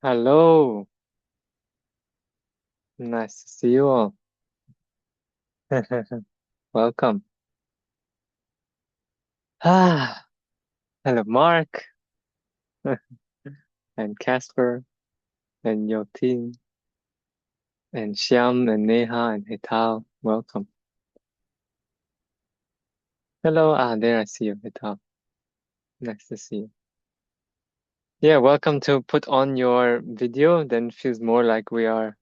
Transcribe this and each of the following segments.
Hello, nice to see you all. Welcome. Ah, hello, Mark and Casper and your team and Shyam and Neha and Hital. Welcome. Hello. There I see you, Hital. Nice to see you. Yeah, welcome to put on your video. Then feels more like we are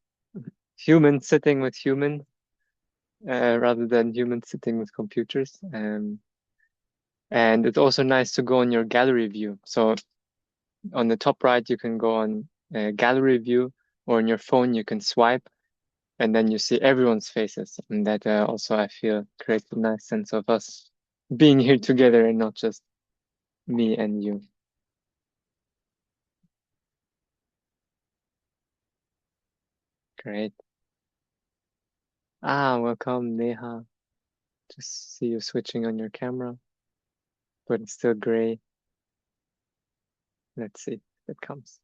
humans sitting with humans rather than humans sitting with computers. And it's also nice to go on your gallery view. So on the top right, you can go on gallery view, or on your phone, you can swipe, and then you see everyone's faces. And that also, I feel, creates a nice sense of us being here together and not just me and you. Great. Welcome, Neha. Just see you switching on your camera, but it's still gray. Let's see if it comes.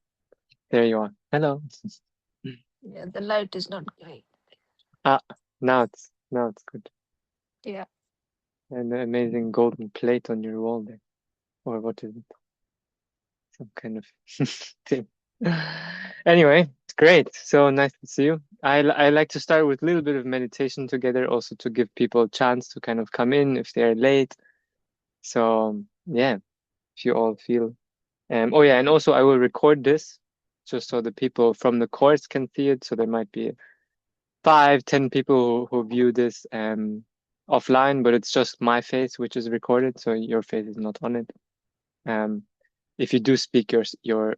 There you are. Hello. Yeah, the light is not great. Ah, now it's good. Yeah. And the amazing golden plate on your wall there. Or what is it? Some kind of thing. Anyway, it's great. So nice to see you. I like to start with a little bit of meditation together, also to give people a chance to kind of come in if they're late. So yeah, if you all feel. Oh yeah, and also I will record this just so the people from the course can see it. So there might be 5, 10 people who view this offline, but it's just my face which is recorded, so your face is not on it. Um, if you do speak, your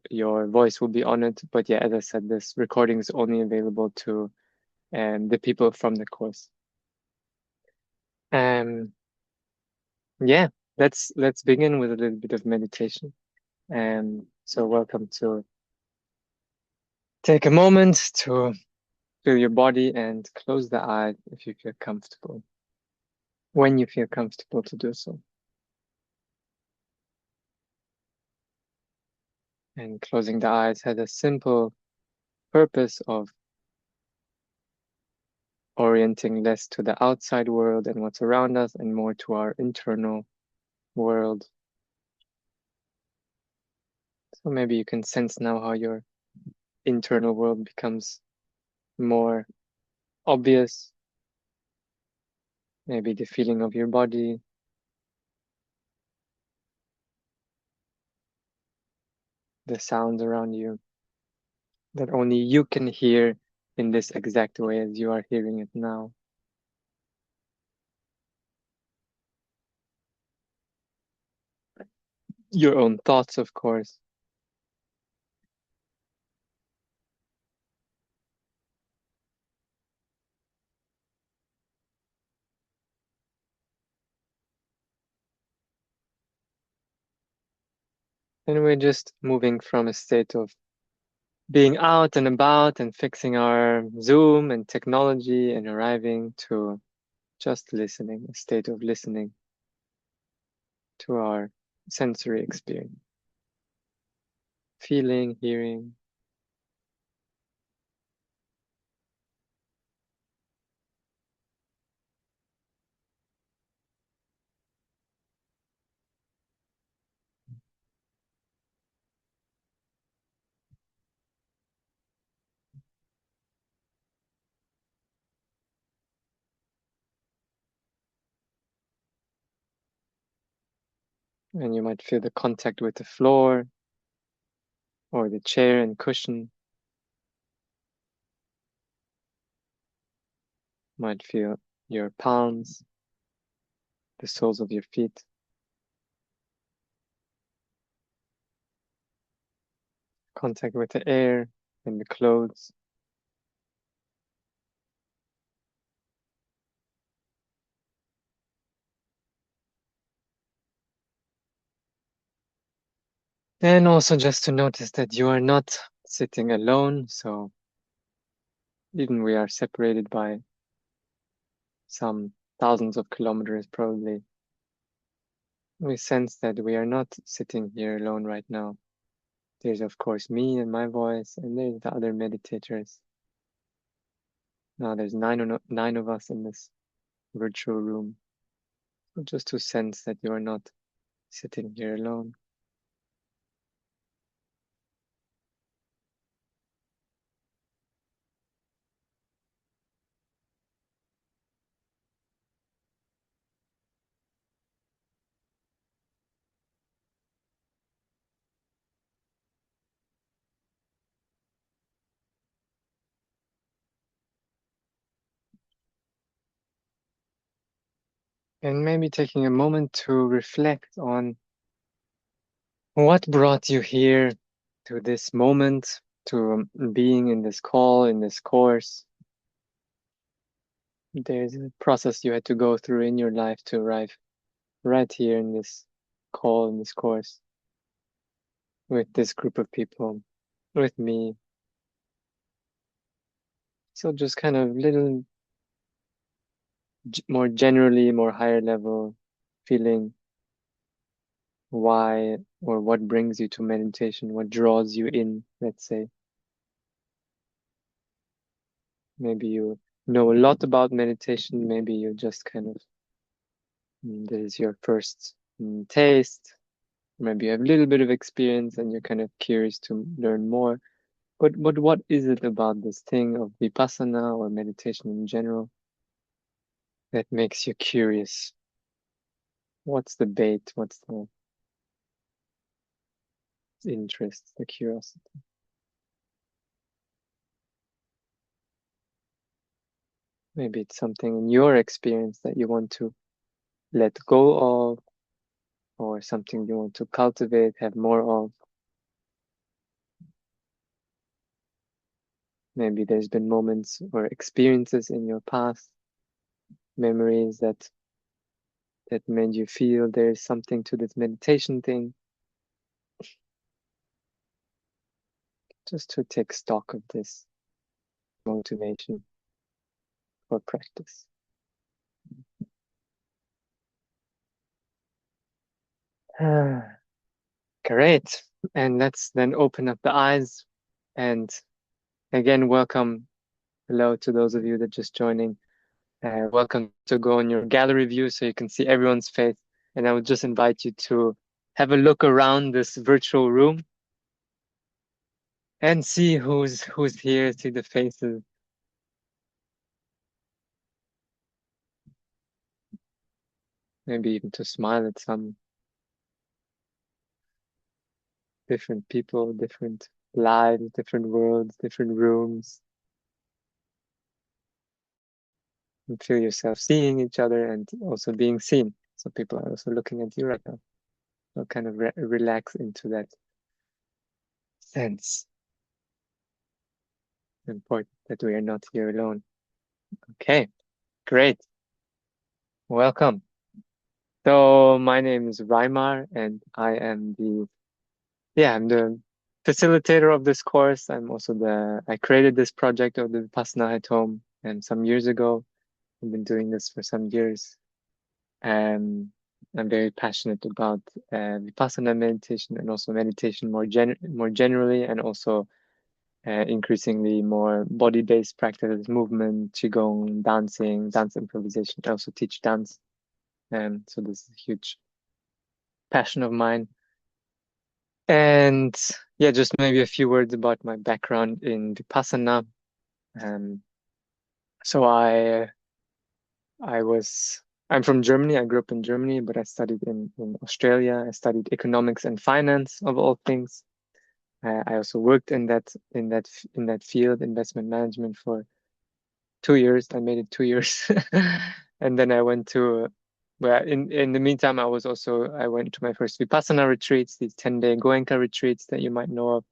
voice will be on it. But yeah, as I said, this recording is only available to the people from the course. Um, yeah, let's begin with a little bit of meditation. So welcome to take a moment to feel your body and close the eyes if you feel comfortable. When you feel comfortable to do so. And closing the eyes has a simple purpose of orienting less to the outside world and what's around us and more to our internal world. So maybe you can sense now how your internal world becomes more obvious. Maybe the feeling of your body, the sounds around you that only you can hear in this exact way as you are hearing it now. Your own thoughts, of course. And we're just moving from a state of being out and about and fixing our Zoom and technology and arriving to just listening, a state of listening to our sensory experience, feeling, hearing, and you might feel the contact with the floor or the chair and cushion. Might feel your palms, the soles of your feet, contact with the air and the clothes. And also just to notice that you are not sitting alone. So even we are separated by some thousands of kilometers probably, we sense that we are not sitting here alone right now. There's of course me and my voice, and there's the other meditators. Now there's nine of us in this virtual room. So just to sense that you are not sitting here alone. And maybe taking a moment to reflect on what brought you here to this moment, to being in this call, in this course. There's a process you had to go through in your life to arrive right here in this call, in this course, with this group of people, with me. So just kind of little more generally, more higher level feeling why or what brings you to meditation, what draws you in, let's say. Maybe you know a lot about meditation, maybe you just kind of, this is your first taste, maybe you have a little bit of experience and you're kind of curious to learn more. But what is it about this thing of Vipassana or meditation in general that makes you curious? What's the bait? What's the interest, the curiosity? Maybe it's something in your experience that you want to let go of, or something you want to cultivate, have more of. Maybe there's been moments or experiences in your past, memories that made you feel there's something to this meditation thing. Just to take stock of this motivation for practice. Great. And let's then open up the eyes. And again, welcome. Hello to those of you that just joining. Welcome to go on your gallery view so you can see everyone's face. And I would just invite you to have a look around this virtual room and see who's here, see the faces. Maybe even to smile at some different people, different lives, different worlds, different rooms. And feel yourself seeing each other and also being seen. So people are also looking at you right now. So kind of relax into that sense. Important that we are not here alone. Okay, great. Welcome. So my name is Raimar and I'm the facilitator of this course. I created this project of the Vipassana at Home and some years ago. I've been doing this for some years. I'm very passionate about Vipassana meditation and also meditation more generally, and also increasingly more body-based practices, movement, qigong, dancing, dance improvisation. I also teach dance, so this is a huge passion of mine. And yeah, just maybe a few words about my background in Vipassana. Um, so I was I'm from Germany. I grew up in Germany, but I studied in Australia. I studied economics and finance of all things. I also worked in that field, investment management, for 2 years. I made it 2 years, and then I went to. Well, in the meantime, I went to my first Vipassana retreats, these 10-day Goenka retreats that you might know of,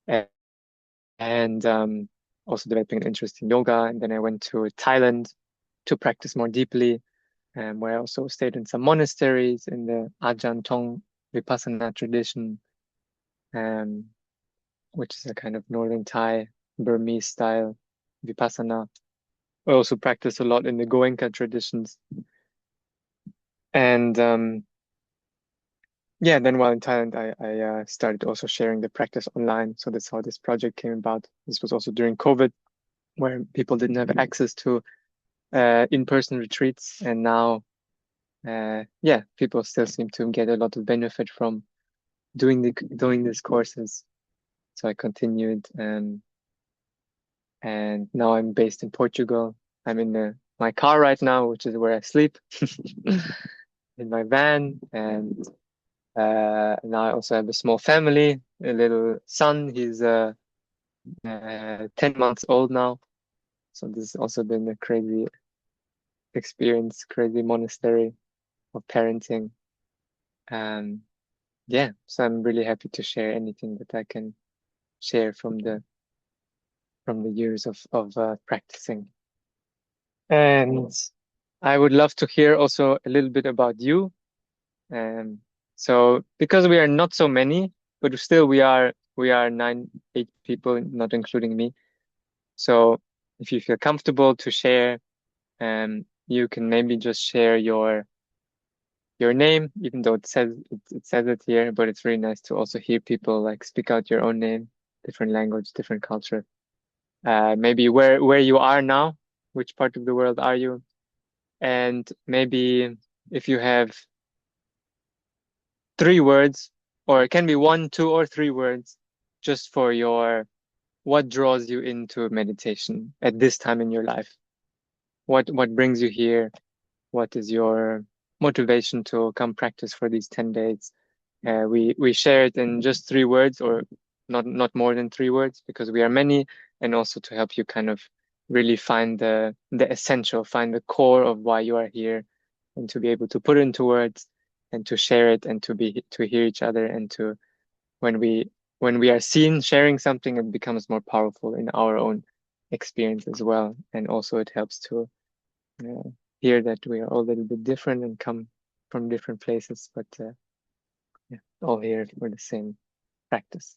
and, and also developing an interest in yoga. And then I went to Thailand to practice more deeply, where I also stayed in some monasteries in the Ajahn Tong Vipassana tradition, um, which is a kind of northern Thai, Burmese style Vipassana. I also practice a lot in the Goenka traditions. And yeah, then while in Thailand, I started also sharing the practice online. So that's how this project came about. This was also during COVID, where people didn't have access to in-person retreats, and now, yeah, people still seem to get a lot of benefit from doing these courses. So I continued, and now I'm based in Portugal. I'm in my car right now, which is where I sleep, in my van, and now I also have a small family, a little son. He's 10 months old now. So this has also been a crazy experience, crazy monastery of parenting. Um, yeah, so I'm really happy to share anything that I can share from the years of practicing. And I would love to hear also a little bit about you. So because we are not so many, but still we are 8 people, not including me. So if you feel comfortable to share, you can maybe just share your name, even though it says it here, but it's really nice to also hear people like speak out your own name, different language, different culture. Maybe where you are now, which part of the world are you? And maybe if you have 3 words, or it can be 1, 2, or 3 words, just for what draws you into meditation at this time in your life. What brings you here? What is your motivation to come practice for these 10 days? We share it in just 3 words, or not more than 3 words, because we are many, and also to help you kind of really find the essential, find the core of why you are here, and to be able to put it into words, and to share it, and to hear each other, and to when we are seen sharing something, it becomes more powerful in our own experience as well, and also it helps to uh, hear that we are all a little bit different and come from different places, but yeah, all here for the same practice.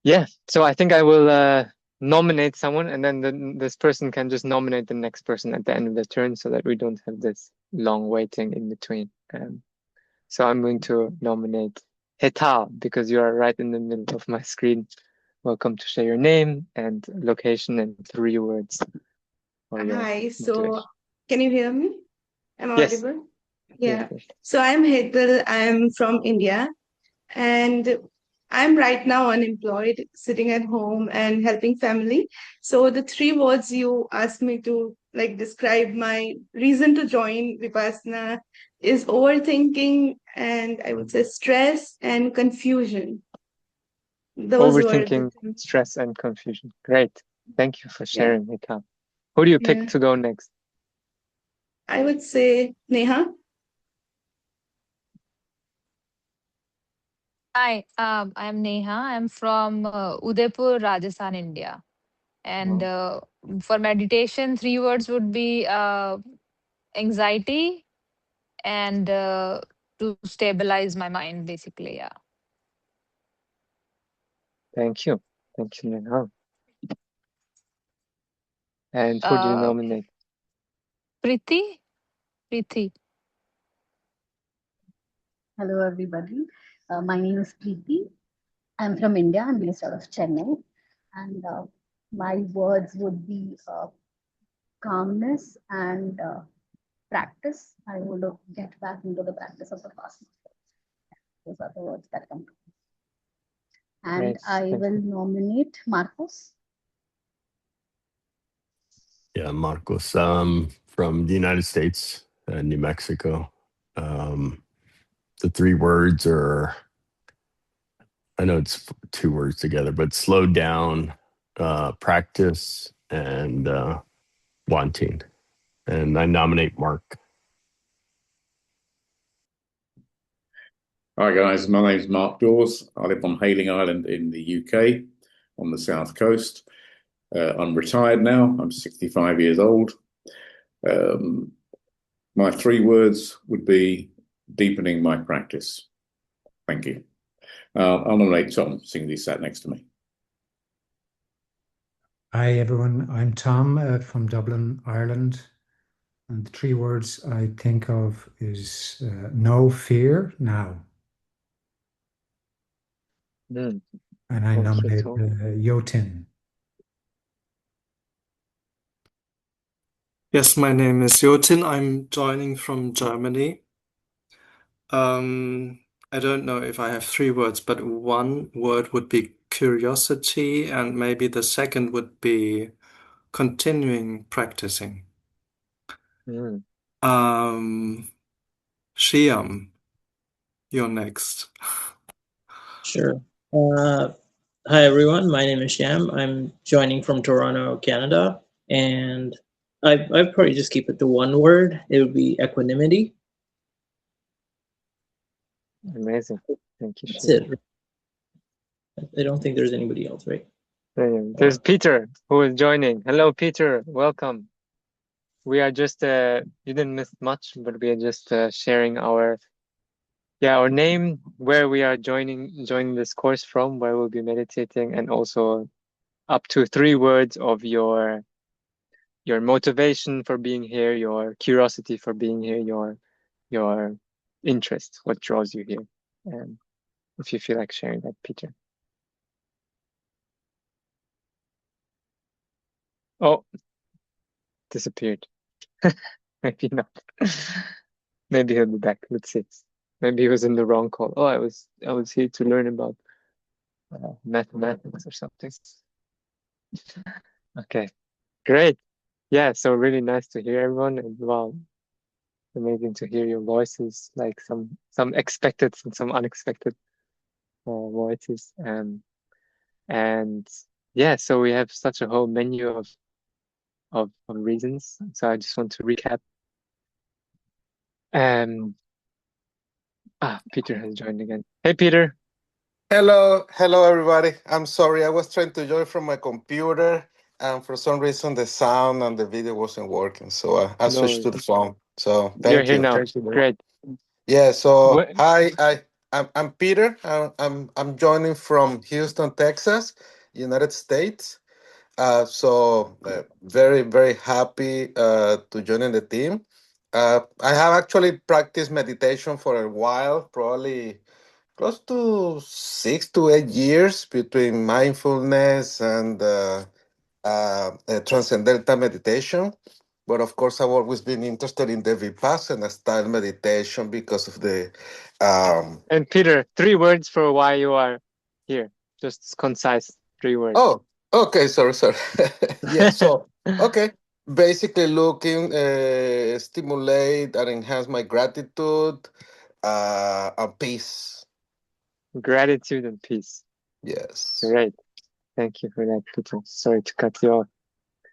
Yeah, so I think I will nominate someone, and then this person can just nominate the next person at the end of the turn, so that we don't have this long waiting in between. So I'm going to nominate Hetal, because you are right in the middle of my screen. Welcome to share your name and location and 3 words for your Hi, so motivation. can you hear me? Am I Yes, audible? yes, Yeah. yes. So I'm Hetal. I'm from India, and I'm right now unemployed, sitting at home and helping family. So the 3 words you asked me to like describe my reason to join Vipassana is overthinking, and I would say stress and confusion. Those were the Overthinking, things. stress, and confusion. Great. Thank you for Yeah. sharing, Hetal. Who do you pick Yeah. to go next? I would say Neha. Hi, I'm Neha. I'm from Udaipur, Rajasthan, India. And Wow, for meditation, 3 words would be anxiety and to stabilize my mind, basically. Yeah. thank you. Thank you, Neha. And who do you Uh, nominate? Priti? Priti. Hello, everybody. My name is Preeti. I'm from India. I'm based out of Chennai. And my words would be calmness and practice. I would get back into the practice of the past. Those are the words that come to me. And Great. I Thank will you. nominate Marcos. Yeah, Marcos, from the United States, New Mexico. Um, the 3 words are, I know it's 2 words together, but slow down, practice, and wanting. And I nominate Mark. Hi guys, my name's Mark Dawes. I live on Hayling Island in the UK on the south coast. I'm retired now. I'm 65 years old. Um, my 3 words would be deepening my practice. Thank you. I'll nominate Tom, seeing he sat next to me. Hi everyone, I'm Tom from Dublin, Ireland, and the 3 words I think of is no fear now. Mm. And I Thank you, nominate Tom. Yotin. Yes, my name is Jotin. I'm joining from Germany. I don't know if I have three words, but one word would be curiosity, and maybe the second would be continuing practicing. Mm. Shiam, you're next. Sure. Hi, everyone. My name is Sham. I'm joining from Toronto, Canada. And I'd probably just keep it to one word. It would be equanimity. Amazing. Thank you, That's Shivam. it. I don't think there's anybody else, right? There's Peter who is joining. Hello, Peter. Welcome. We are just you didn't miss much, but we are just sharing our name, where we are joining this course from, where we'll be meditating, and also up to 3 words of your motivation for being here, your curiosity for being here, your interest, what draws you here. And if you feel like sharing that, Peter. Oh, disappeared. Maybe not. Maybe he'll be back. Let's see. Maybe he was in the wrong call. Oh, I was here to learn about mathematics or something. Okay, great. Yeah, so really nice to hear everyone, and wow, amazing to hear your voices, like some expected and some unexpected voices. And yeah, so we have such a whole menu of reasons. So I just want to recap. Peter has joined again. Hey, Peter. Hello everybody. I'm sorry, I was trying to join from my computer, and for some reason the sound and the video wasn't working, so I No switched to worries. the phone. So You're thank here you. now. Thank you very much. Great. Yeah. So What? hi, I'm Peter. I'm joining from Houston, Texas, United States. Very very happy to join in the team. I have actually practiced meditation for a while, probably close to 6 to 8 years between mindfulness and transcendental meditation. But of course, I've always been interested in the Vipassana style meditation because of the. And Peter, 3 words for why you are here. Just concise 3 words. Oh, okay. Sorry. Yeah. So, okay. Basically, looking stimulate and enhance my gratitude and peace. Gratitude and peace. Yes. Great. Thank you for that, Peter. Sorry to cut you off.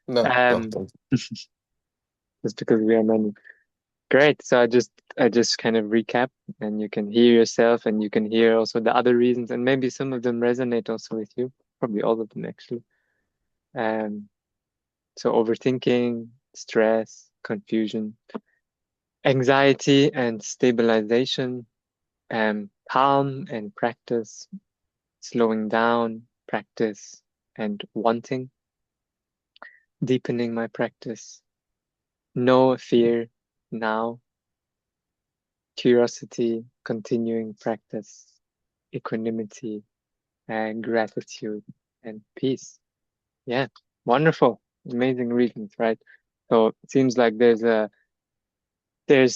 No. Just because we are many. Great. So I just kind of recap, and you can hear yourself, and you can hear also the other reasons, and maybe some of them resonate also with you. Probably all of them actually. So overthinking, stress, confusion, anxiety and stabilization, calm and practice, slowing down, practice, and wanting, deepening my practice, no fear now, curiosity, continuing practice, equanimity, and gratitude and peace. Yeah, wonderful, amazing reasons, right? So it seems like there's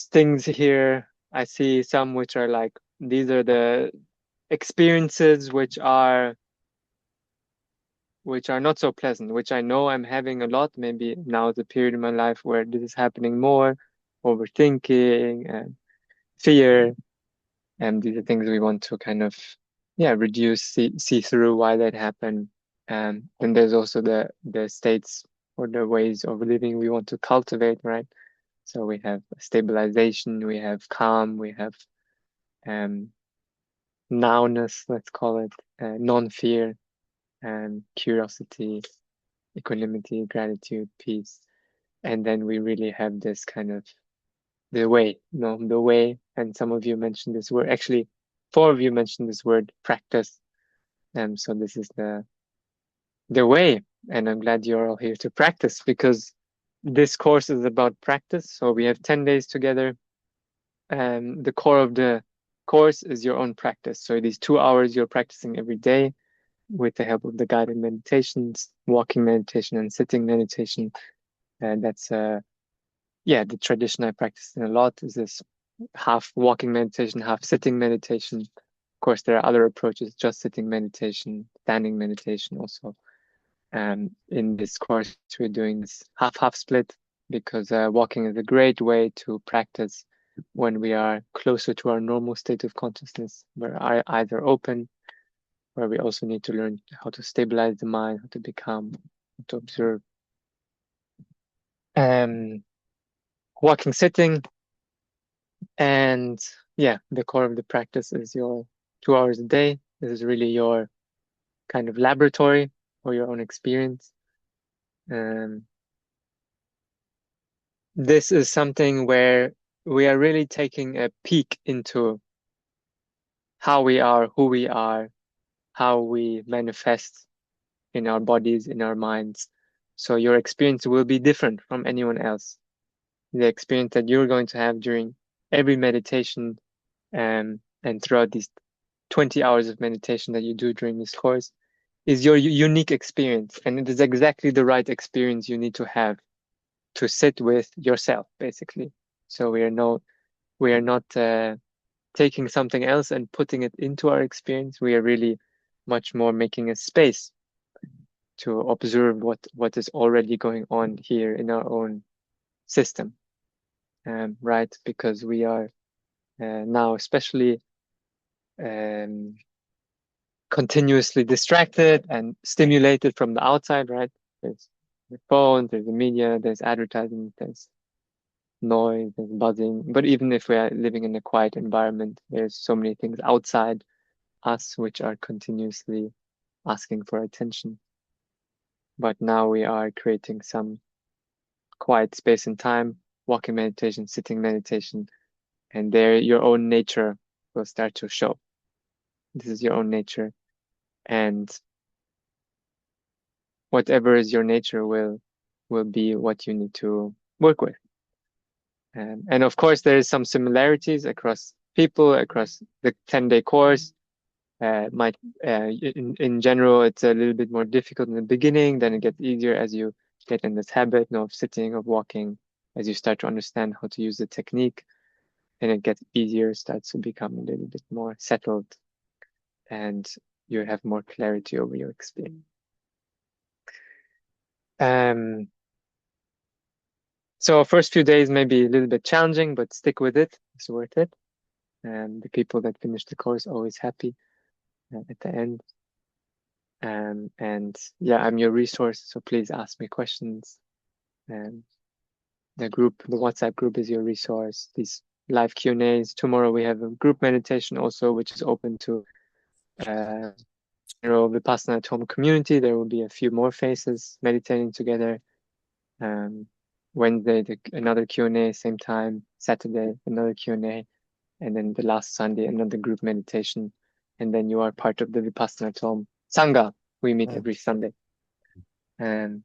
things here. I see some which are like, these are the experiences which are not so pleasant, which I know I'm having a lot. Maybe now is a period in my life where this is happening more, overthinking and fear. And these are things we want to kind of, reduce, see through why that happened. And there's also the states or the ways of living we want to cultivate, right? So we have stabilization, we have calm, we have nowness, let's call it, non-fear, and curiosity, equanimity, gratitude, peace. And then we really have this kind of the way, the way. And some of you mentioned this word. Actually, 4 of you mentioned this word, practice. So this is the way. And I'm glad you're all here to practice, because this course is about practice. So we have 10 days together. The core of the course is your own practice. So these 2 hours you're practicing every day with the help of the guided meditations, walking meditation and sitting meditation. And that's yeah, the tradition I practice in a lot is this half walking meditation, half sitting meditation. Of course, there are other approaches, just sitting meditation, standing meditation also. In this course, we're doing this half-half split because walking is a great way to practice when we are closer to our normal state of consciousness, where our eyes are open, where we also need to learn how to stabilize the mind, how to become, how to observe. Walking, sitting, and yeah, the core of the practice is your 2 hours a day. This is really your kind of laboratory for your own experience. This is something where we are really taking a peek into how we are, who we are, how we manifest in our bodies, in our minds. So your experience will be different from anyone else. The experience that you're going to have during every meditation and throughout these 20 hours of meditation that you do during this course is your unique experience. And it is exactly the right experience you need to have to sit with yourself, basically. So we are not taking something else and putting it into our experience. We are really much more making a space to observe what is already going on here in our own system, right? Because we are now especially continuously distracted and stimulated from the outside, right? There's the phone, there's the media, there's advertising, there's noise, there's buzzing. But even if we are living in a quiet environment, there's so many things outside us which are continuously asking for attention. But now we are creating some quiet space and time, walking meditation, sitting meditation, and there your own nature will start to show. This is your own nature, and whatever is your nature will be what you need to work with. And of course, there is some similarities across people, across the 10-day course. In general, it's a little bit more difficult in the beginning, then it gets easier as you get in this habit of sitting, of walking, as you start to understand how to use the technique, and it gets easier, starts to become a little bit more settled, and you have more clarity over your experience. So first few days may be a little bit challenging, but stick with it. It's worth it. And the people that finish the course always happy at the end. And yeah, I'm your resource, so please ask me questions. The WhatsApp group is your resource. These live Q&As. Tomorrow we have a group meditation also, which is open to general Vipassana at home community. There will be a few more faces meditating together. Wednesday, another Q&A, same time. Saturday, another Q&A. And then the last Sunday, another group meditation. And then you are part of the Vipassana at home Sangha. We meet every Sunday. And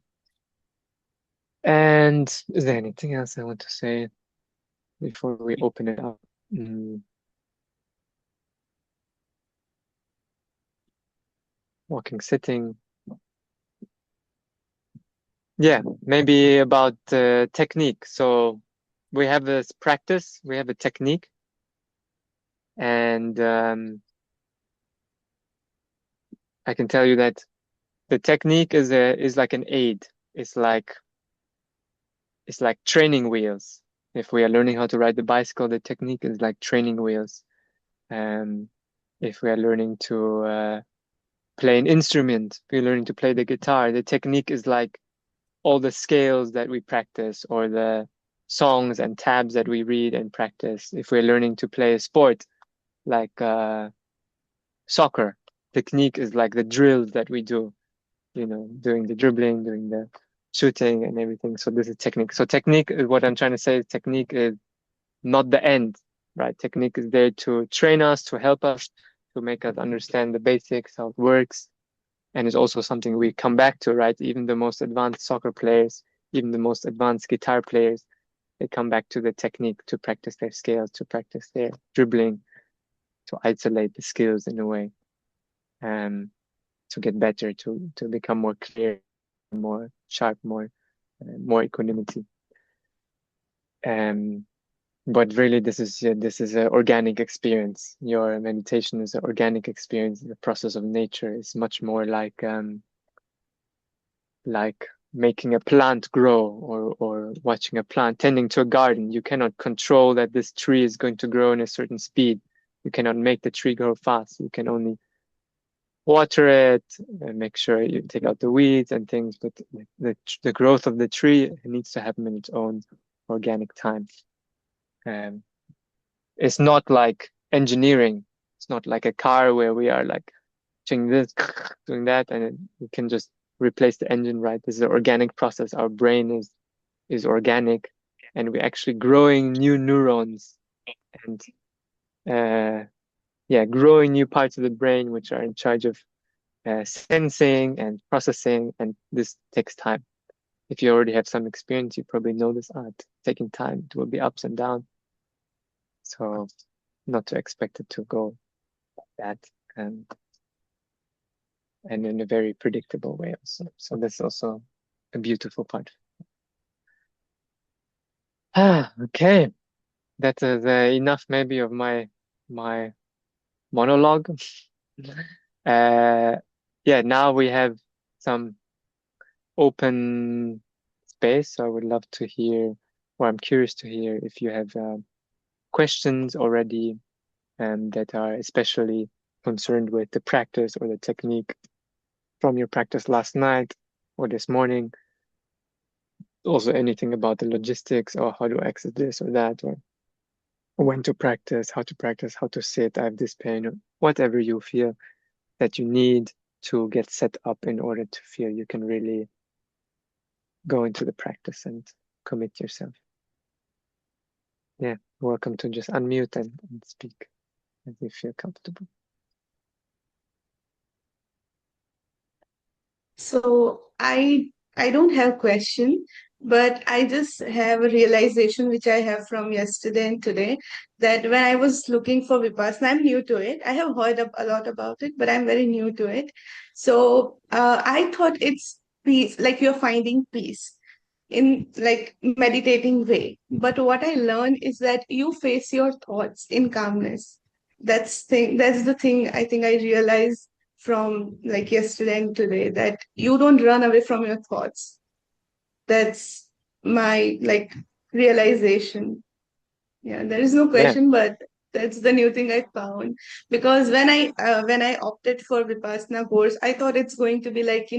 is there anything else I want to say before we open it up? Walking, sitting. Yeah, maybe about technique. So we have this practice, we have a technique, and I can tell you that the technique is like an aid. It's like training wheels. If we are learning how to ride the bicycle, the technique is like training wheels. If we are learning to play an instrument, if we're learning to play the guitar, the technique is like all the scales that we practice or the songs and tabs that we read and practice. If we're learning to play a sport like soccer, technique is like the drills that we do, doing the dribbling, doing the shooting and everything. So this is technique. So technique is what I'm trying to say. Technique is not the end, right? Technique is there to train us, to help us, to make us understand the basics, how it works. And it's also something we come back to, right? Even the most advanced soccer players, even the most advanced guitar players, they come back to the technique to practice their scales, to practice their dribbling, to isolate the skills in a way, to get better, to become more clear, more sharp, more equanimity. But really, this is an organic experience. Your meditation is an organic experience. The process of nature is much more like making a plant grow, or watching a plant, tending to a garden. You cannot control that this tree is going to grow in a certain speed. You cannot make the tree grow fast. You can only water it and make sure you take out the weeds and things, but the growth of the tree needs to happen in its own organic time. It's not like engineering. It's not like a car where we are like doing this, doing that, and we can just replace the engine, right? This is an organic process. Our brain is organic, and we're actually growing new neurons and growing new parts of the brain which are in charge of sensing and processing, and this takes time. If you already have some experience, you probably know this. It's taking time. It will be ups and downs. So not to expect it to go like that, and in a very predictable way also. So that's also a beautiful part. Okay. That is enough maybe of my monologue. Now we have some open space, so I would love to hear, or I'm curious to hear if you have questions already that are especially concerned with the practice or the technique from your practice last night or this morning. Also anything about the logistics, or how to access this or that, or when to practice, how to sit, I have this pain, or whatever you feel that you need to get set up in order to feel you can really go into the practice and commit yourself. Yeah, welcome to just unmute and speak as you feel comfortable. So I don't have question, but I just have a realization which I have from yesterday and today, that when I was looking for Vipassana, I'm new to it. I have heard a lot about it, but I'm very new to it. So I thought it's peace, like you're finding peace in like meditating way. But what I learned is that you face your thoughts in calmness. That's the thing I think I realized from like yesterday and today, that you don't run away from your thoughts. That's my like realization. Yeah, there is no Yeah, question, but that's the new thing I found. Because when I opted for Vipassana course, I thought it's going to be like,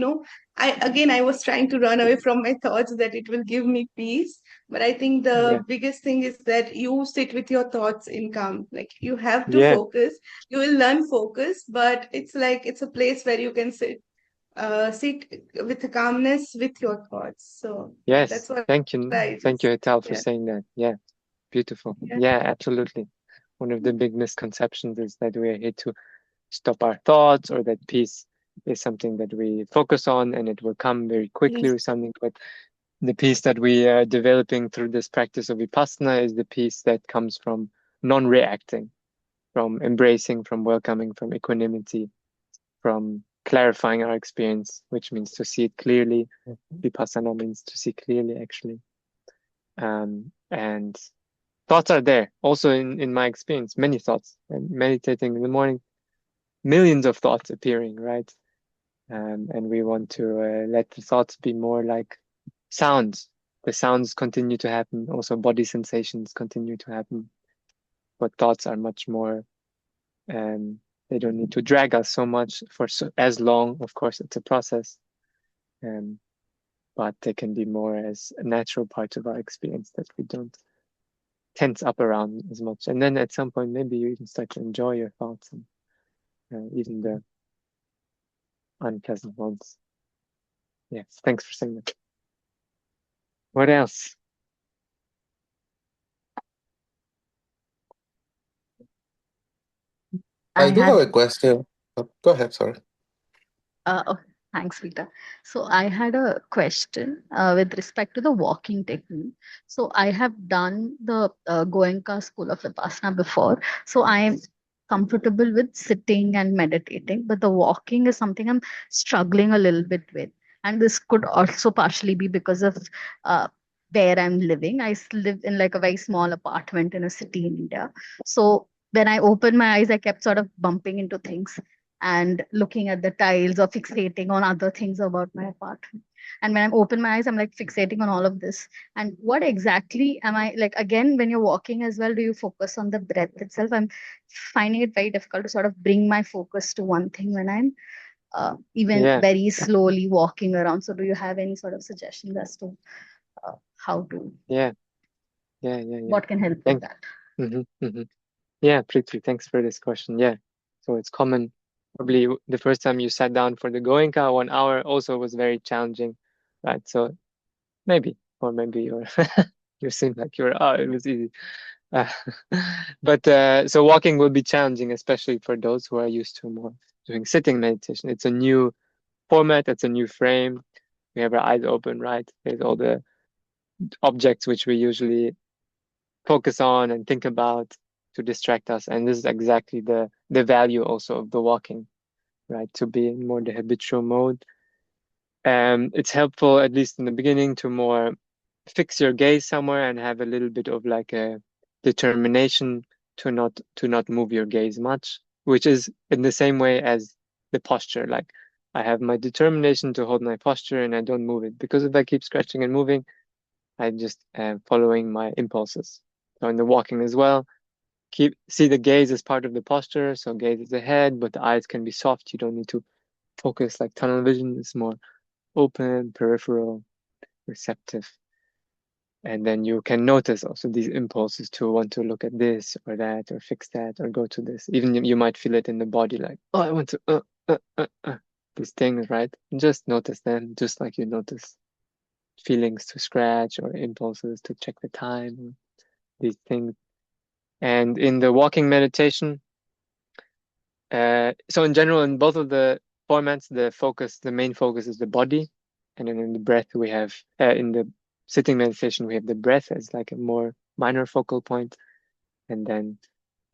I was trying to run away from my thoughts, that it will give me peace. But I think yeah, the biggest thing is that you sit with your thoughts in calm. Like you have to yeah, focus. You will learn focus, but it's like it's a place where you can sit with calmness with your thoughts. So yeah, yes. that's what Thank you. I Thank you, just Etal, for yeah. saying that. Yeah, beautiful. Yeah. Yeah, absolutely. One of the big misconceptions is that we are here to stop our thoughts, or that peace is something that we focus on and it will come very quickly or something. But the peace that we are developing through this practice of Vipassana is the peace that comes from non-reacting, from embracing, from welcoming, from equanimity, from clarifying our experience, which means to see it clearly. Vipassana means to see clearly, actually. And thoughts are there. Also, in my experience, many thoughts. And meditating in the morning, millions of thoughts appearing, right? And we want to let the thoughts be more like sounds. The sounds continue to happen. Also, body sensations continue to happen. But thoughts are much more, they don't need to drag us so much for as long. Of course, it's a process. But they can be more as a natural part of our experience that we don't tense up around as much. And then at some point, maybe you even start to enjoy your thoughts, and even the unpleasant ones. Yes, thanks for saying that. What else? I I do have had a question. Go ahead, sorry. oh, thanks, Vita. So I had a question with respect to the walking technique. So I have done the Goenka School of Vipassana before. So comfortable with sitting and meditating, but the walking is something I'm struggling a little bit with. And this could also partially be because of uh, where I'm living. Live in like a very small apartment in a city in India. So when I opened my eyes, I kept sort of bumping into things and looking at the tiles or fixating on other things about my apartment. And when I'm open my eyes, I'm like fixating on all of this. And what exactly am I like? Again, when you're walking as well, do you focus on the breath itself? I'm finding it very difficult to sort of bring my focus to one thing when I'm even Yeah, very slowly walking around. So, do you have any sort of suggestions as to how to, yeah, yeah. what can help with Thank. that? Mm-hmm. Yeah, Prithvi, thanks for this question. Yeah, so it's common. Probably the first time you sat down for the Goenka, 1 hour also was very challenging, right? So maybe, or maybe you're you seem like you're, oh, it was easy. Uh, but so walking will be challenging, especially for those who are used to more doing sitting meditation. It's a new format, it's a new frame. We have our eyes open, right? There's all the objects which we usually focus on and think about to distract us. And this is exactly the value also of the walking, right? To be in more the habitual mode. It's helpful, at least in the beginning, to more fix your gaze somewhere and have a little bit of like a determination to not move your gaze much, which is in the same way as the posture. Like I have my determination to hold my posture and I don't move it, because if I keep scratching and moving, I just following my impulses. So in the walking as well, see the gaze as part of the posture. So gaze is ahead, but the eyes can be soft. You don't need to focus like tunnel vision. It's more open, peripheral, receptive. And then you can notice also these impulses to want to look at this or that or fix that or go to this. Even you might feel it in the body, like, oh, I want to these things, right? Just notice them, just like you notice feelings to scratch or impulses to check the time, or these things. And in the walking meditation, so in general, in both of the formats, the main focus is the body, and then in the breath we have, in the sitting meditation we have the breath as like a more minor focal point, and then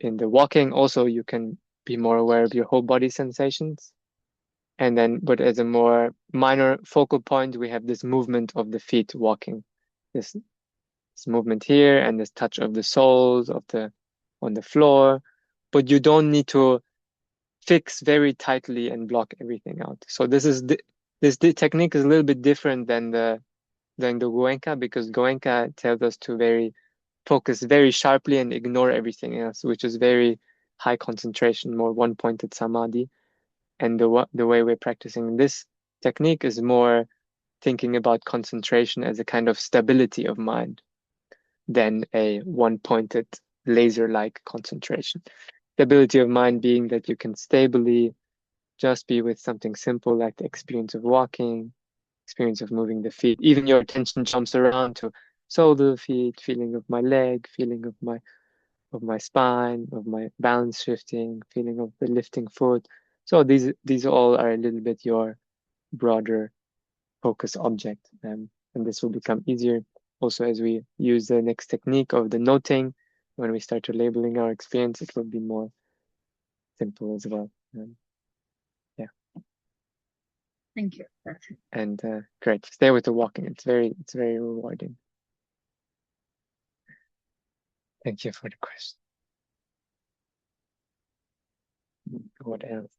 in the walking also you can be more aware of your whole body sensations, and then but as a more minor focal point we have this movement of the feet walking, this movement here and this touch of the soles of the on the floor, but you don't need to fix very tightly and block everything out. So this technique is a little bit different than the Goenka, because Goenka tells us to very focus very sharply and ignore everything else, which is very high concentration, more one-pointed samadhi. And the way we're practicing this technique is more thinking about concentration as a kind of stability of mind than a one-pointed laser-like concentration. Stability of mind being that you can stably just be with something simple like the experience of walking, experience of moving the feet. Even your attention jumps around to sole of the feet, feeling of my leg, feeling of my spine, of my balance shifting, feeling of the lifting foot. So these all are a little bit your broader focus object. And this will become easier also as we use the next technique of the noting. When we start to labeling our experience, it will be more simple as well. Yeah. Thank you. That's it. And great. Stay with the walking. It's very rewarding. Thank you for the question. What else?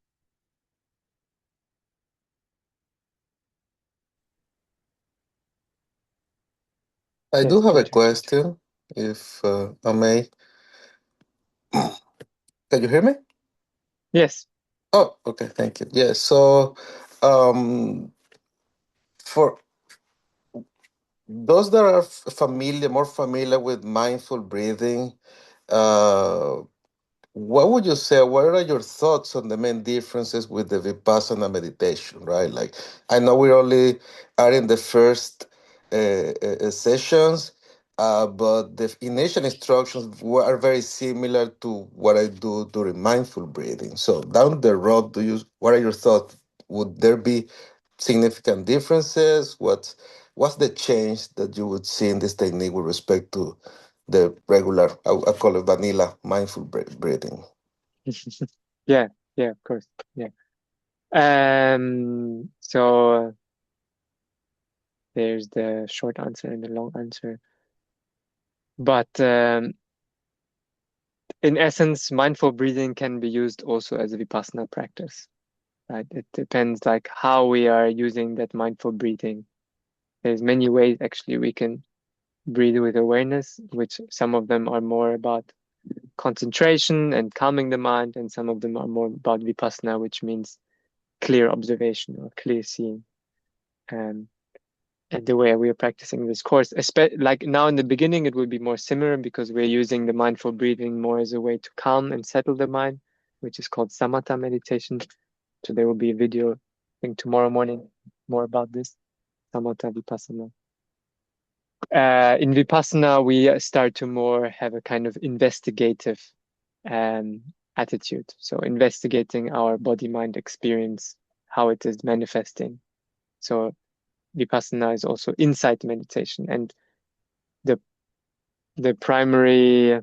I Yes, do have a pleasure. question, if I may. Can you hear me? Yes. Oh, okay, thank you. Yeah, so um, for those that are more familiar with mindful breathing, uh, what would you say? What are your thoughts on the main differences with the Vipassana meditation, right? Like, I know we only are in the first sessions, but the initial instructions are very similar to what I do during mindful breathing. So down the road, what are your thoughts? Would there be significant differences? What's the change that you would see in this technique with respect to the regular, I call it vanilla mindful breathing? Yeah, of course. Yeah. So there's the short answer and the long answer. But in essence, mindful breathing can be used also as a Vipassana practice, right? It depends like how we are using that mindful breathing. There's many ways actually we can breathe with awareness, which some of them are more about concentration and calming the mind, and some of them are more about Vipassana, which means clear observation or clear seeing. And the way we are practicing this course, like now in the beginning, it will be more similar because we're using the mindful breathing more as a way to calm and settle the mind, which is called samatha meditation. So there will be a video, I think tomorrow morning, more about this, samatha vipassana. In Vipassana, we start to more have a kind of investigative attitude. So investigating our body-mind experience, how it is manifesting. So Vipassana is also insight meditation, and the primary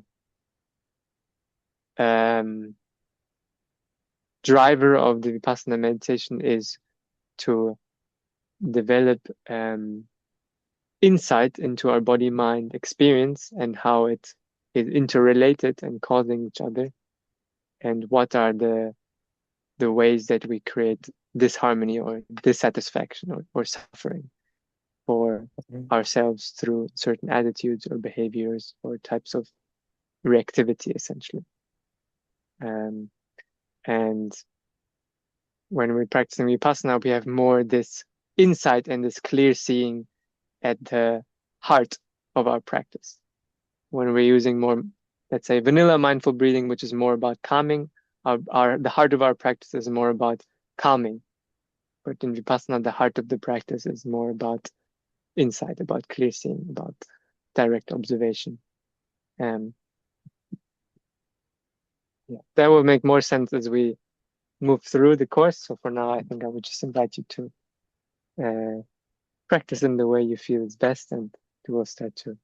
driver of the Vipassana meditation is to develop insight into our body-mind experience and how it is interrelated and causing each other, and what are the ways that we create disharmony or dissatisfaction or suffering for ourselves through certain attitudes or behaviors or types of reactivity, essentially. And when we're practicing Vipassana, we have more this insight and this clear seeing at the heart of our practice. When we're using more, let's say, vanilla mindful breathing, which is more about calming, the heart of our practice is more about calming. But in Vipassana, the heart of the practice is more about insight, about clear seeing, about direct observation. Yeah, that will make more sense as we move through the course. So for now, I think I would just invite you to practice in the way you feel is best, and we will start to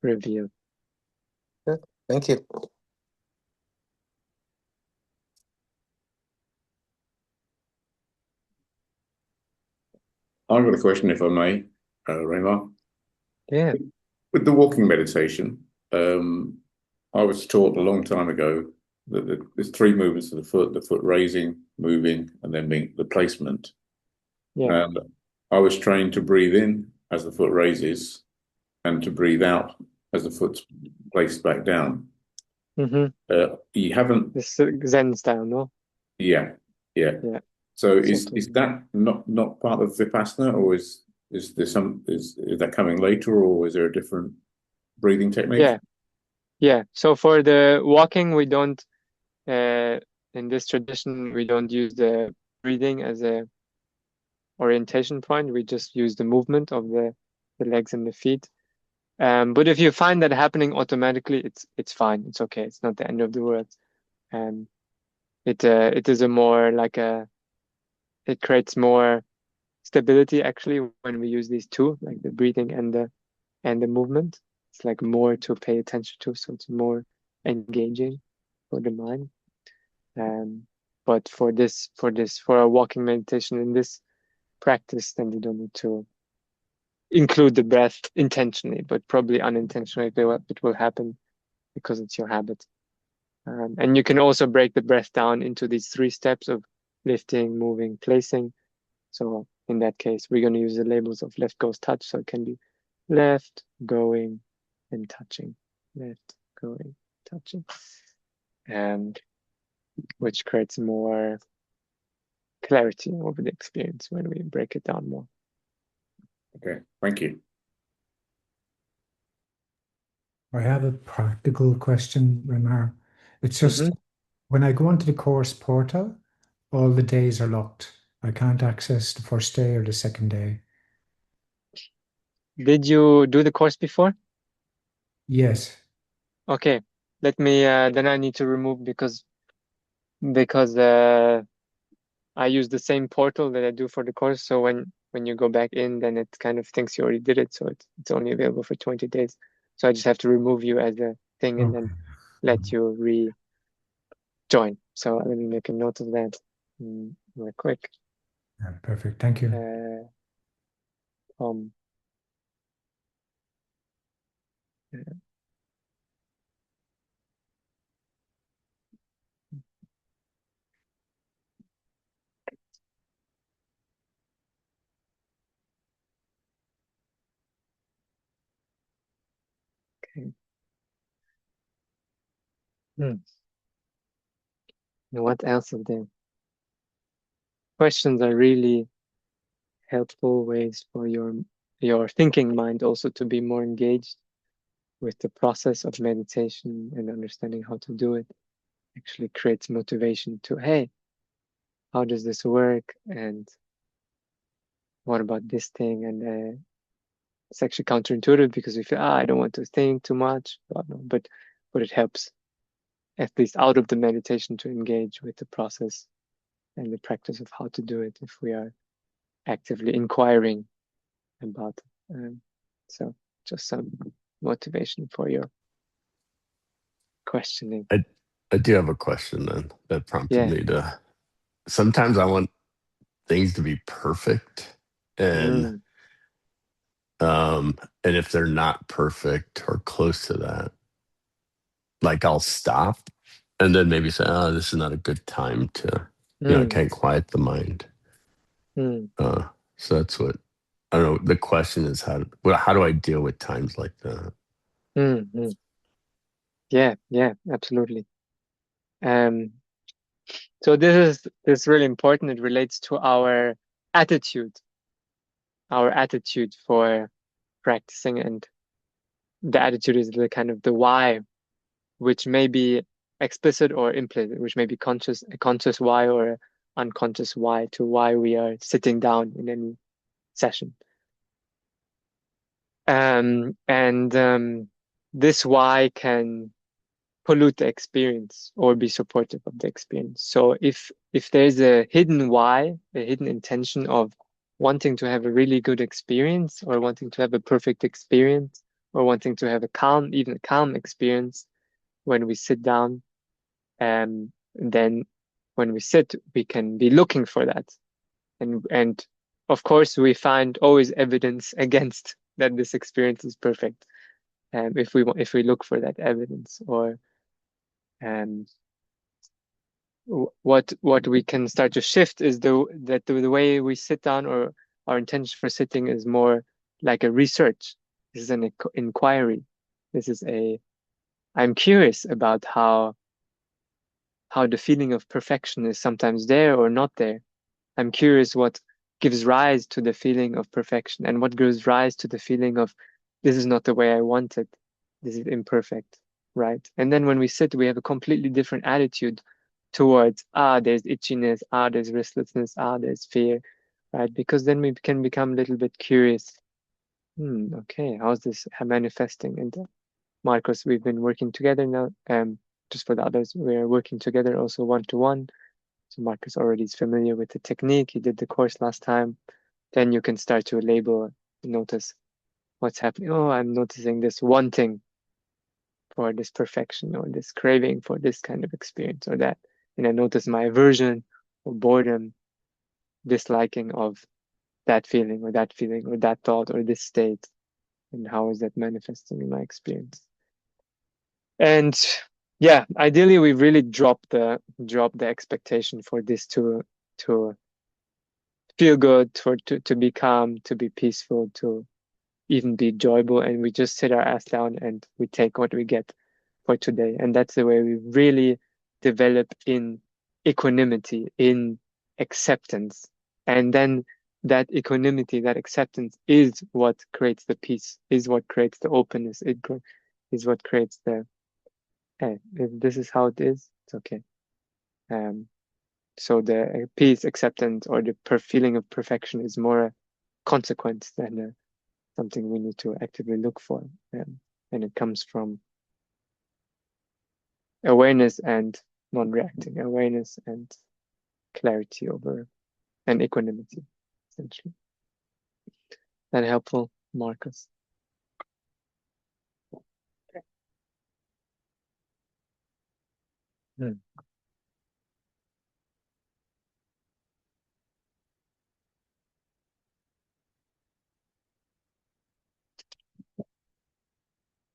reveal. Good. Thank you. I've got a question, if I may, Raymar. Yeah. With the walking meditation, I was taught a long time ago that there's three movements of the foot raising, moving, and then being the placement. Yeah. And I was trained to breathe in as the foot raises and to breathe out as the foot's placed back down. You haven't. This Zen style, no? Yeah. So is that not part of Vipassana, or is that coming later, or is there a different breathing technique? Yeah. So for the walking, we don't. In this tradition, we don't use the breathing as a orientation point. We just use the movement of the legs and the feet. But if you find that happening automatically, it's fine. It's okay. It's not the end of the world. It is a more like it creates more stability actually when we use these two, like the breathing and the movement. It's like more to pay attention to, so it's more engaging for the mind. But for a walking meditation in this practice, then you don't need to include the breath intentionally, but probably unintentionally it will happen because it's your habit. And you can also break the breath down into these 3 steps of lifting, moving, placing. So in that case, we're going to use the labels of left goes touch. So it can be left, going, and touching. Left, going, touching. Which creates more clarity over the experience when we break it down more. Okay, thank you. I have a practical question, Ramar. It's just when I go onto the course portal, all the days are locked. I can't access the first day or the second day. Did you do the course before? Yes. Okay. Let me, then I need to remove because I use the same portal that I do for the course. So when you go back in, then it kind of thinks you already did it. So it's only available for 20 days. So I just have to remove you as a thing and then let you join. So let me make a note of that real quick. Yeah, perfect. Thank you. Um, okay. Now what else is there? Questions are really helpful ways for your thinking mind also to be more engaged with the process of meditation and understanding how to do it. Actually creates motivation to, hey, how does this work? And what about this thing? And it's actually counterintuitive because we feel, I don't want to think too much, but it helps at least out of the meditation to engage with the process and the practice of how to do it if we are actively inquiring about it. So just some motivation for your questioning. I do have a question then that prompted Yeah. me to. Sometimes I want things to be perfect, and if they're not perfect or close to that, like I'll stop and then maybe say, "Oh, this is not a good time to." I can't quiet the mind. So that's what I don't know. The question is how do I deal with times like that? Yeah, absolutely. So this is really important. It relates to our attitude for practicing, and the attitude is the kind of the why, which may be explicit or implicit, which may be a conscious why or an unconscious why to why we are sitting down in any session. This why can pollute the experience or be supportive of the experience. So if there's a hidden why, a hidden intention of wanting to have a really good experience or wanting to have a perfect experience or wanting to have even a calm experience when we sit down, then when we sit, we can be looking for that. And of course, we find always evidence against that this experience is perfect. If we look for that evidence, or what we can start to shift is the way we sit down, or our intention for sitting is more like a research. This is an inquiry. I'm curious about how the feeling of perfection is sometimes there or not there. I'm curious what gives rise to the feeling of perfection and what gives rise to the feeling of this is not the way I want it. This is imperfect, right? And then when we sit, we have a completely different attitude towards, there's itchiness, there's restlessness, there's fear, right? Because then we can become a little bit curious. Okay, how's this manifesting? And Marcos, we've been working together now. Just for the others, we're working together also one-to-one. So Marcus already is familiar with the technique. He did the course last time. Then you can start to label, notice what's happening. Oh, I'm noticing this wanting for this perfection, or this craving for this kind of experience, or that. And I notice my aversion or boredom, disliking of that feeling or that thought or this state. And how is that manifesting in my experience? And yeah, ideally we really drop the expectation for this to feel good, to be calm, to be peaceful, to even be enjoyable, and we just sit our ass down and we take what we get for today. And that's the way we really develop in equanimity, in acceptance. And then that equanimity, that acceptance is what creates the peace, is what creates the openness, is what creates the, hey, if this is how it is, it's okay. So the peace, acceptance, or the feeling of perfection is more a consequence than something we need to actively look for. And it comes from awareness and non-reacting, awareness and clarity over, and equanimity, essentially. That helpful, Marcus?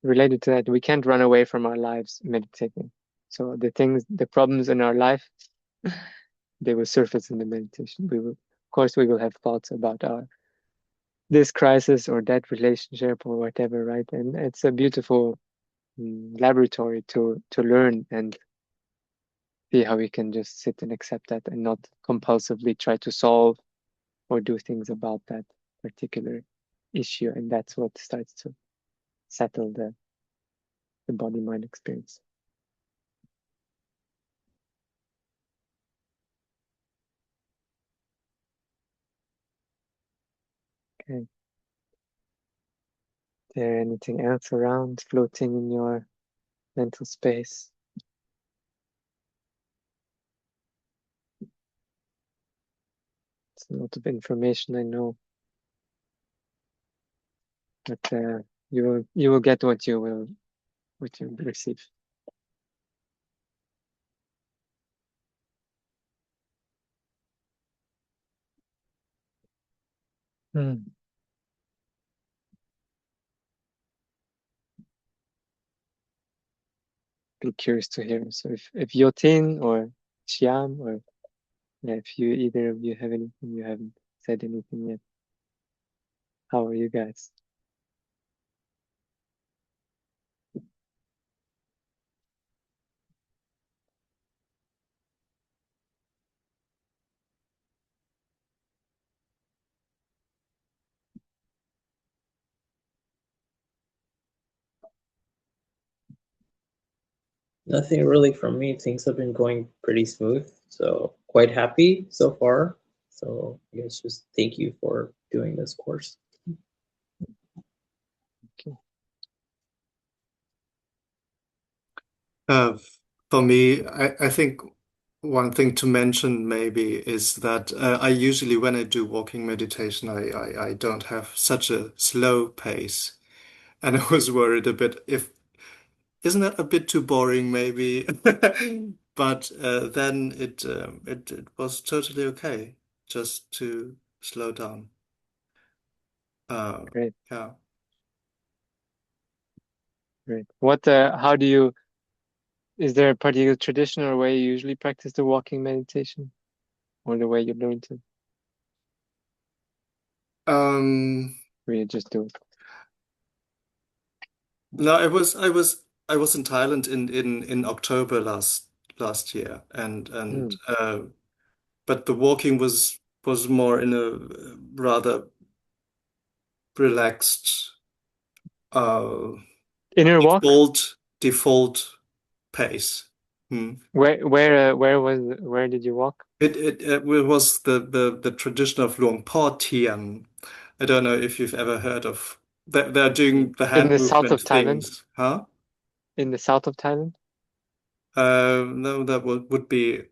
related to that, we can't run away from our lives meditating. So the problems in our life, they will surface in the meditation. Of course, we will have thoughts about this crisis or that relationship or whatever, right? And it's a beautiful laboratory to learn and see how we can just sit and accept that and not compulsively try to solve or do things about that particular issue. And that's what starts to settle the body mind experience. Okay. Is there anything else around floating in your mental space? It's a lot of information, I know, but you will get what you receive. Be curious to hear. So if Yotin or Shyam or if either of you have anything, you haven't said anything yet. How are you guys? Nothing really from me. Things have been going pretty smooth, so quite happy so far. So I guess just thank you for doing this course. Okay. For me, I think one thing to mention maybe is that I usually, when I do walking meditation, I don't have such a slow pace. And I was worried a bit if, isn't that a bit too boring maybe? But then it was totally okay just to slow down. Great. Yeah. Great. How do you, is there a particular tradition or way you usually practice the walking meditation or the way you learned to? Or you just do it? No, I was in Thailand in October last year, and but the walking was more in a rather relaxed uh Inner walk? default pace. Hmm. Where did you walk? It was the tradition of Luang Por Tian. I don't know if you've ever heard of. They're doing the In hand the south movement of Thailand? things, huh? In the south of Thailand? No, that would be.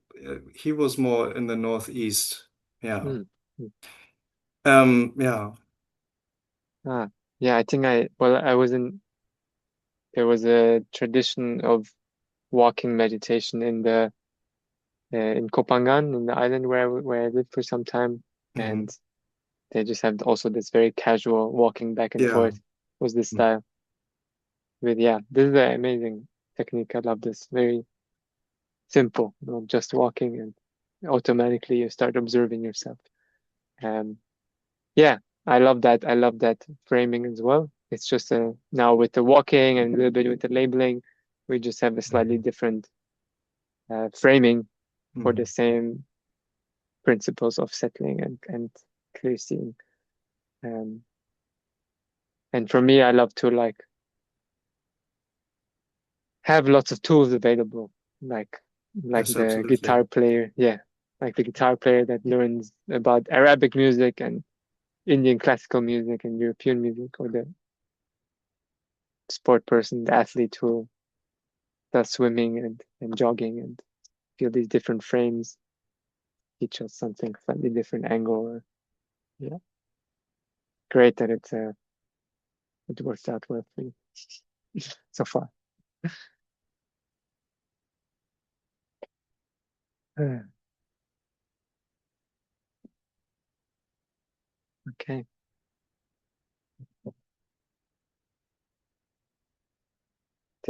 He was more in the northeast. Yeah. Mm. Mm. Yeah. Yeah, I think I was there was a tradition of walking meditation in Kopangan, in the island where I lived for some time, Hmm. and they just have also this very casual walking back and Yeah. forth was the style. But yeah, this is an amazing technique. I love this. Very simple, just walking and automatically you start observing yourself. Um, yeah, I love that. I love that framing as well. It's just now with the walking and a little bit with the labeling, we just have a slightly different framing for the same principles of settling and clear seeing. Um, and for me, I love to like have lots of tools available, like Yes, the absolutely. guitar player. Yeah, like the guitar player that learns about Arabic music and Indian classical music and European music, or the sport person, the athlete who does swimming and jogging and feel these different frames teach us something slightly different angle. Or, yeah, great that it works out well for you so far. Okay.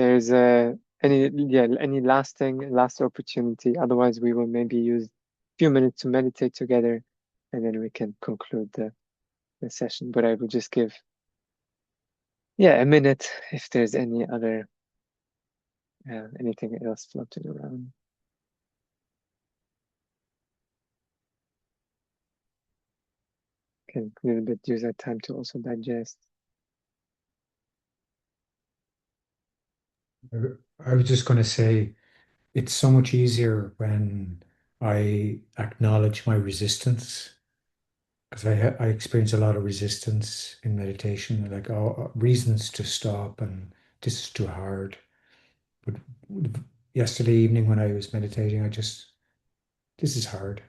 there's any last opportunity. Otherwise, we will maybe use a few minutes to meditate together, and then we can conclude the session. But I will just give a minute if there's any other anything else floating around. Can a little bit use that time to also digest. I was just going to say, it's so much easier when I acknowledge my resistance, because I experience a lot of resistance in meditation, like reasons to stop and this is too hard. But yesterday evening when I was meditating, this is hard.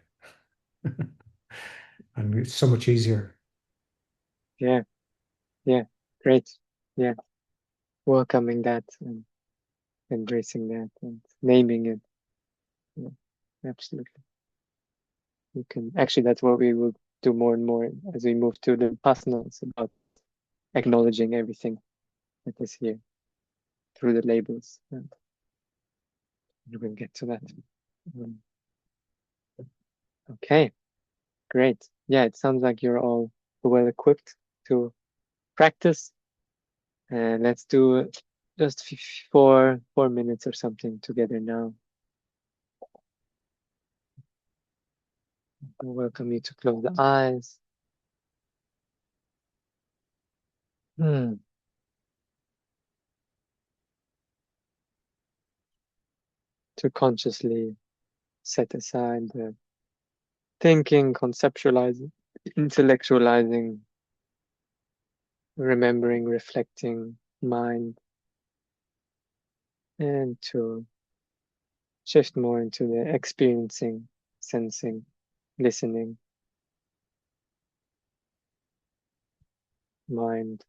And it's so much easier. Yeah, great. Yeah, welcoming that and embracing that and naming it. Yeah, absolutely. You can actually, that's what we will do more and more as we move to the Vipassana. It's about acknowledging everything that is here through the labels, and we'll get to that. Okay, great. Yeah, it sounds like you're all well equipped to practice, and let's do just 4 minutes or something together now. I welcome you to close the eyes. To consciously set aside the thinking, conceptualizing, intellectualizing, remembering, reflecting mind, and to shift more into the experiencing, sensing, listening mind.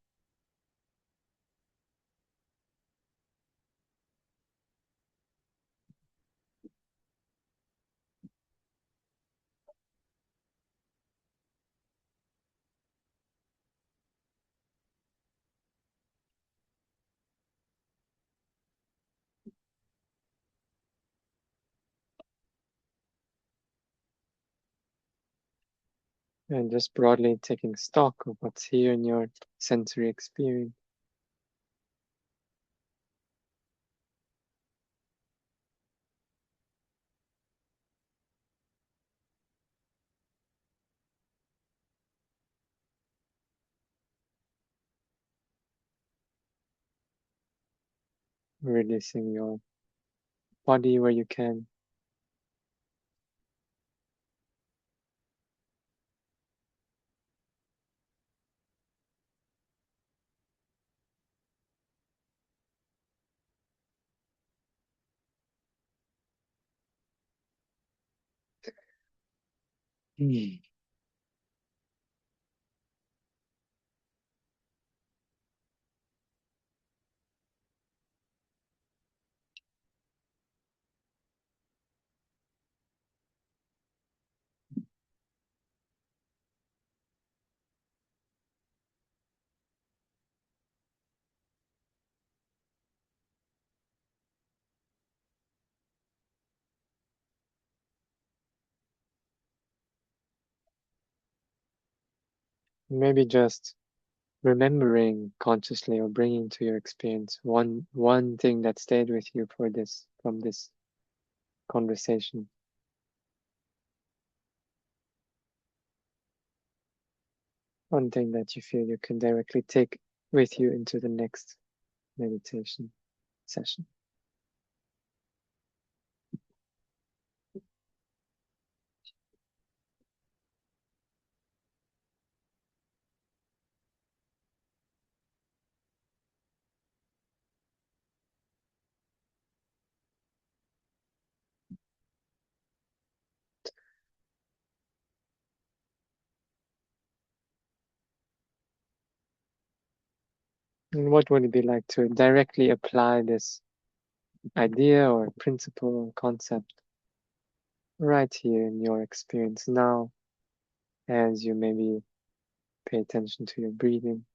And just broadly taking stock of what's here in your sensory experience. Releasing your body where you can. Maybe just remembering consciously or bringing to your experience one thing that stayed with you from this conversation. One thing that you feel you can directly take with you into the next meditation session. And what would it be like to directly apply this idea or principle or concept right here in your experience now, as you maybe pay attention to your breathing?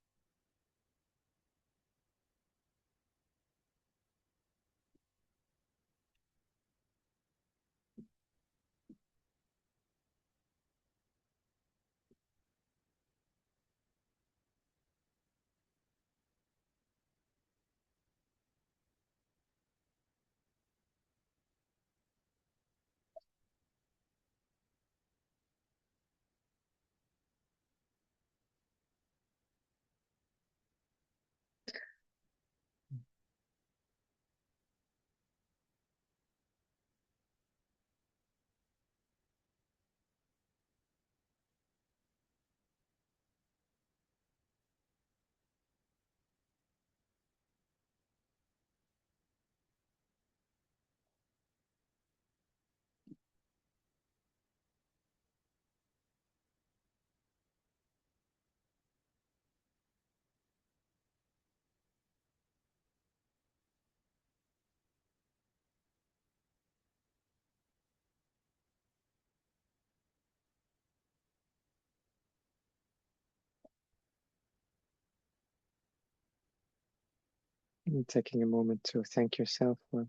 And taking a moment to thank yourself for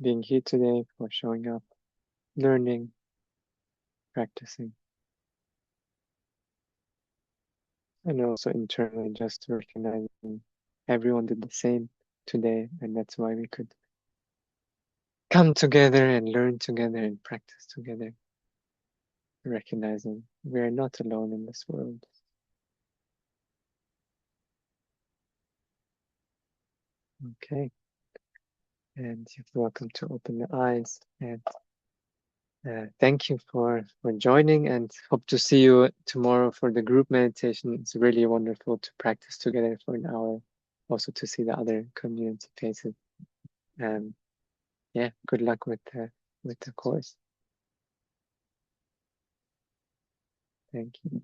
being here today, for showing up, learning, practicing. And also internally just recognizing everyone did the same today, and that's why we could come together and learn together and practice together, recognizing we are not alone in this world. Okay, and you're welcome to open the eyes, and thank you for joining, and hope to see you tomorrow for the group meditation. It's really wonderful to practice together for an hour, also to see the other community faces. Yeah, good luck with the course. Thank you.